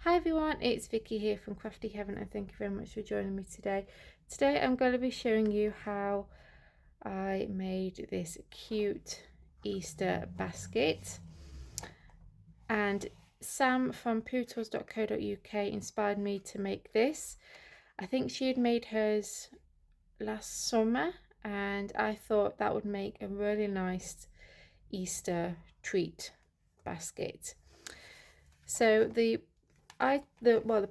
Hi everyone, it's Vicky here from Crafty Heaven and thank you very much for joining me today. Today I'm going to be showing you how I made this cute Easter basket, and Sam from pootles.co.uk inspired me to make this. I think she had made hers last summer and I thought that would make a really nice Easter treat basket. So the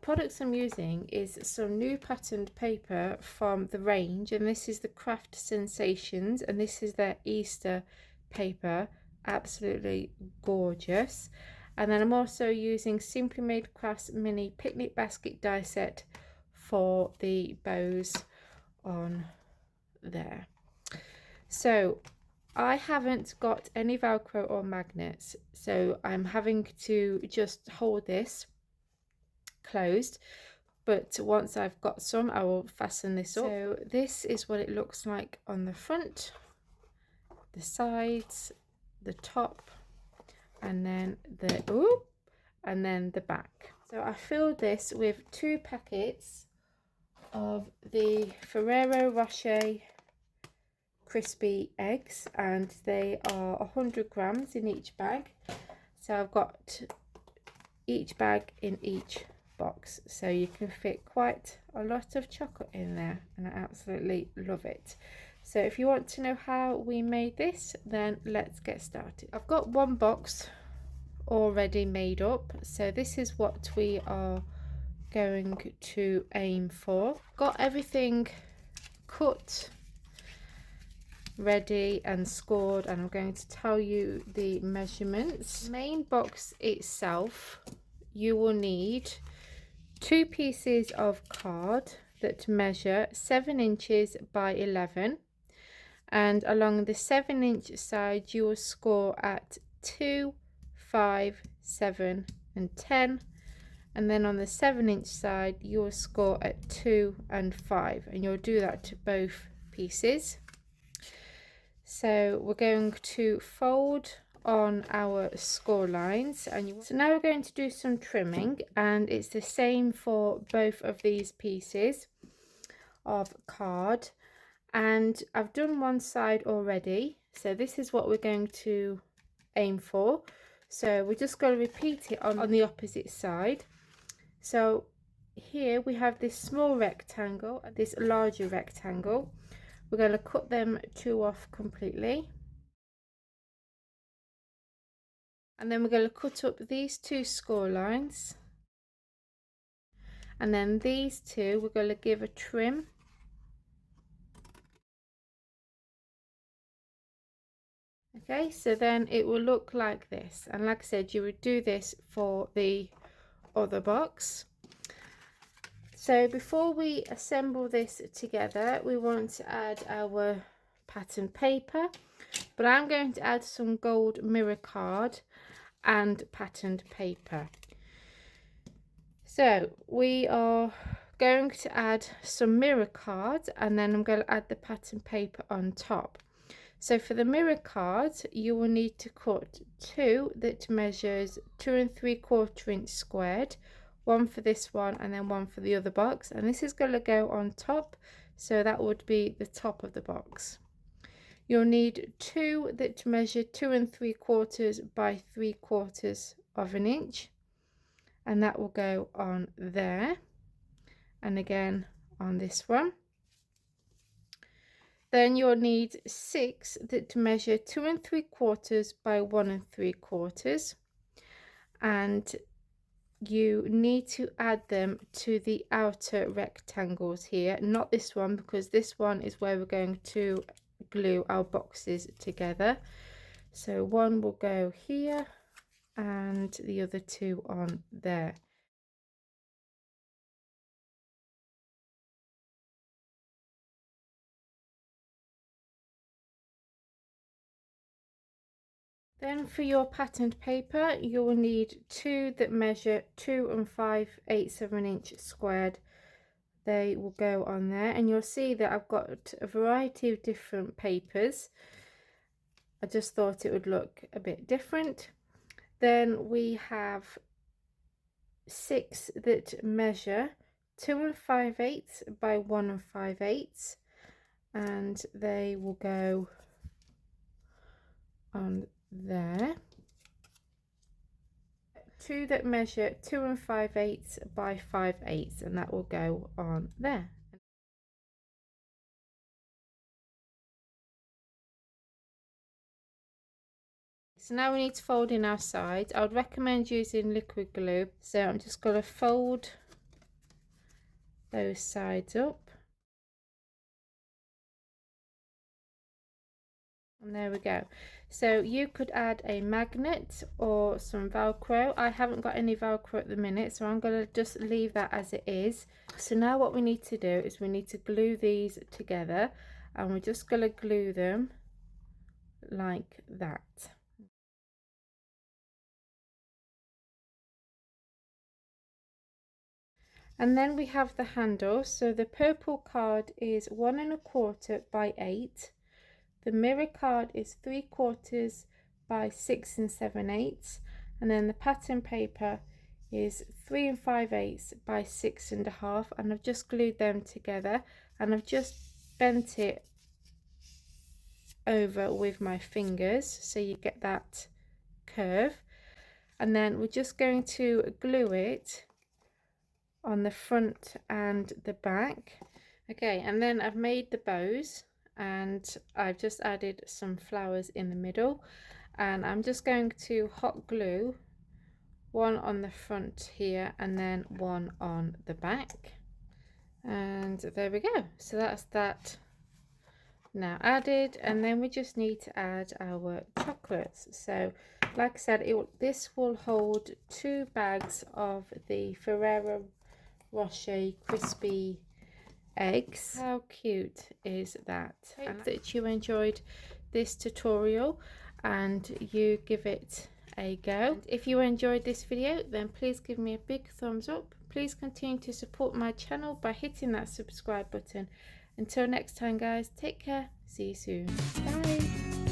products I'm using is some new patterned paper from the range, and this is the Craft Sensations, and this is their Easter paper. Absolutely gorgeous. And then I'm also using Simply Made Crafts mini picnic basket die set for the bows on there. So I haven't got any Velcro or magnets, so I'm having to just hold this closed, but once I've got some I will fasten this up. So this is what it looks like on the front, the sides, the top, and then the back. So I filled this with 2 packets of the Ferrero Rocher crispy eggs, and they are 100 grams in each bag. So I've got each bag in each box, so you can fit quite a lot of chocolate in there, and I absolutely love it. So if you want to know how we made this, then let's get started. I've got one box already made up, so this is what we are going to aim for. Got everything cut, ready and scored, and I'm going to tell you the measurements. Main box itself, you will need 2 pieces of card that measure 7 inches by 11, and along the 7-inch side you will score at 2, 5, 7 and 10, and then on the 7-inch side you will score at 2 and 5, and you'll do that to both pieces. So we're going to fold on our score lines, and so now we're going to do some trimming, and it's the same for both of these pieces of card, and I've done one side already, so this is what we're going to aim for. So we're just going to repeat it on the opposite side. So here we have this small rectangle and this larger rectangle. We're going to cut them 2 off completely, and then we're going to cut up these 2 score lines, and then these 2 we're going to give a trim. Okay, so then it will look like this, and like I said, you would do this for the other box. So before we assemble this together, we want to add our pattern paper, but I'm going to add some gold mirror card and patterned paper. So we are going to add some mirror card, and then I'm going to add the pattern paper on top. So for the mirror card, you will need to cut 2 that measures 2 3/4 inch squared, one for this one and then one for the other box, and this is going to go on top, so that would be the top of the box. You'll need 2 that measure 2 3/4 by 3/4 of an inch, and that will go on there, and again on this one. Then you'll need 6 that measure 2 3/4 by 1 3/4, and you need to add them to the outer rectangles here, not this one, because this one is where we're going to glue our boxes together. So one will go here and the other 2 on there. Then for your patterned paper, you will need 2 that measure 2 5/8 inch squared. They will go on there, and you'll see that I've got a variety of different papers. I just thought it would look a bit different. Then we have 6 that measure 2 5/8 by 1 5/8, and they will go on there. 2 that measure 2 5/8 by 5/8, and that will go on there. So now we need to fold in our sides. I would recommend using liquid glue. So I'm just going to fold those sides up. And there we go. So you could add a magnet or some Velcro. I haven't got any Velcro at the minute, so I'm going to just leave that as it is. So now what we need to do is we need to glue these together, and we're just going to glue them like that. And then we have the handle. So the purple card is 1 1/4 by 8. The mirror card is 3/4 by 6 7/8, and then the pattern paper is 3 5/8 by 6 1/2, and I've just glued them together, and I've just bent it over with my fingers so you get that curve, and then we're just going to glue it on the front and the back. Okay, and then I've made the bows, and I've just added some flowers in the middle, and I'm just going to hot glue one on the front here and then one on the back, and there we go. So that's that now added, and then we just need to add our chocolates. So like I said, this will hold 2 bags of the Ferrero Rocher crispy eggs. How cute is that? I hope that you enjoyed this tutorial and you give it a go. And if you enjoyed this video, then please give me a big thumbs up. Please continue to support my channel by hitting that subscribe button. Until next time guys, take care, see you soon, bye.